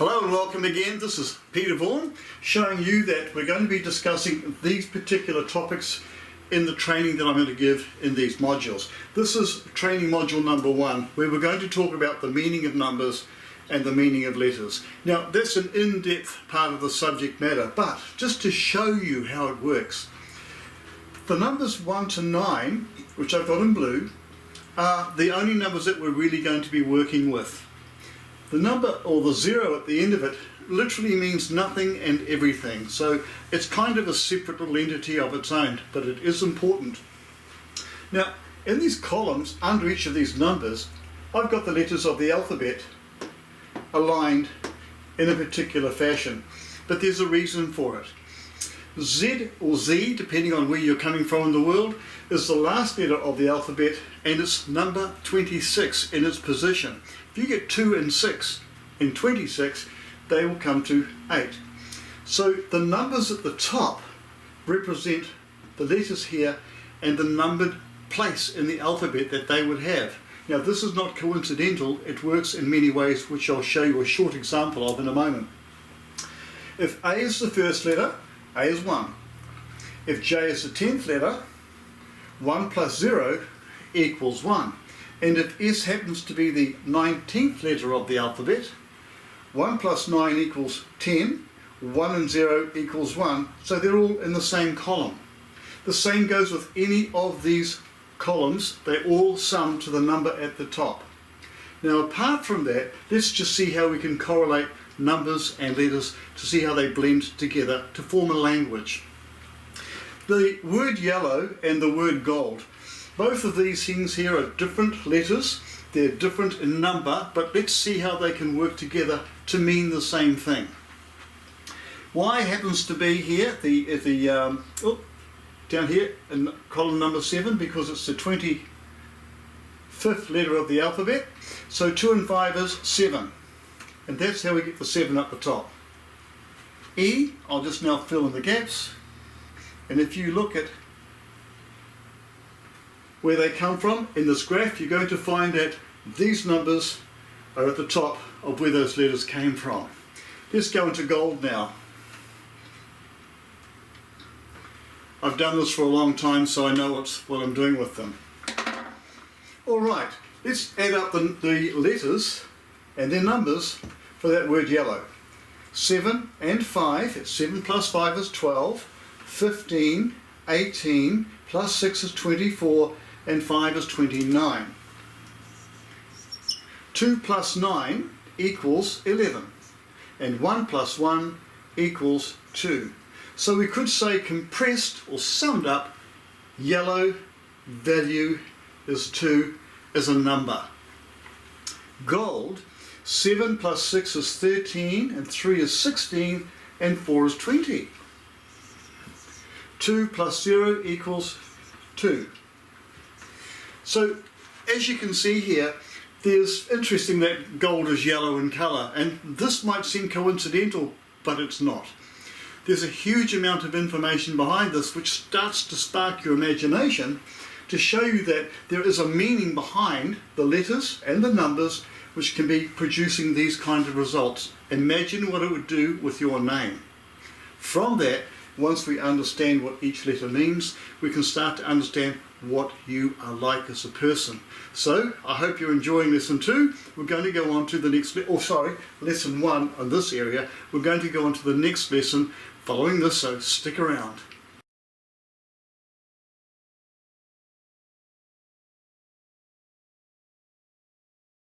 Hello and welcome again. This is Peter Vaughan showing you that we're going to be discussing these particular topics in the training that I'm going to give in these modules. This is training module number 1, where we're going to talk about the meaning of numbers and the meaning of letters. Now that's an in-depth part of the subject matter, but just to show you how it works, the numbers 1 to 9, which I've got in blue, are the only numbers that we're really going to be working with. The number, or the 0 at the end of it, literally means nothing and everything. So it's kind of a separate little entity of its own, but it is important. Now, in these columns, under each of these numbers, I've got the letters of the alphabet aligned in a particular fashion. But there's a reason for it. Z, or Z, depending on where you're coming from in the world, is the last letter of the alphabet, and it's number 26 in its position. If you get 2 and 6 in 26, they will come to 8. So the numbers at the top represent the letters here and the numbered place in the alphabet that they would have. Now this is not coincidental, it works in many ways, which I'll show you a short example of in a moment. If A is the first letter, A is 1. If J is the 10th letter, 1 plus 0 equals 1. And if S happens to be the 19th letter of the alphabet, 1 plus 9 equals 10, 1 and 0 equals 1, so they're all in the same column. The same goes with any of these columns, they all sum to the number at the top. Now apart from that, let's just see how we can correlate numbers and letters to see how they blend together to form a language. The word yellow and the word gold, both of these things here are different letters, they're different in number, but let's see how they can work together to mean the same thing. Y happens to be here, down here in column number 7, because it's the 25th letter of the alphabet, so 2 and 5 is 7, and that's how we get the 7 up the top. E, I'll just now fill in the gaps, and if you look at where they come from in this graph, you're going to find that these numbers are at the top of where those letters came from. Let's go into gold now. I've done this for a long time, so I know what I'm doing with them. Alright, let's add up the letters and their numbers for that word yellow. 7 and 5, it's 7 plus 5 is 12, 15, 18, plus 6 is 24, and 5 is 29. 2 plus 9 equals 11, and 1 plus 1 equals 2. So we could say compressed or summed up, yellow value is 2 as a number. Gold, 7 plus 6 is 13, and 3 is 16, and 4 is 20. 2 plus 0 equals 2. So as you can see here, there's interesting that gold is yellow in colour, and this might seem coincidental, but it's not. There's a huge amount of information behind this which starts to spark your imagination to show you that there is a meaning behind the letters and the numbers which can be producing these kinds of results. Imagine what it would do with your name. From that, once we understand what each letter means, we can start to understand what you are like as a person. So I hope you're enjoying lesson 2. We're going to go on to the next, lesson 1 on this area. We're going to go on to the next lesson following this, so stick around.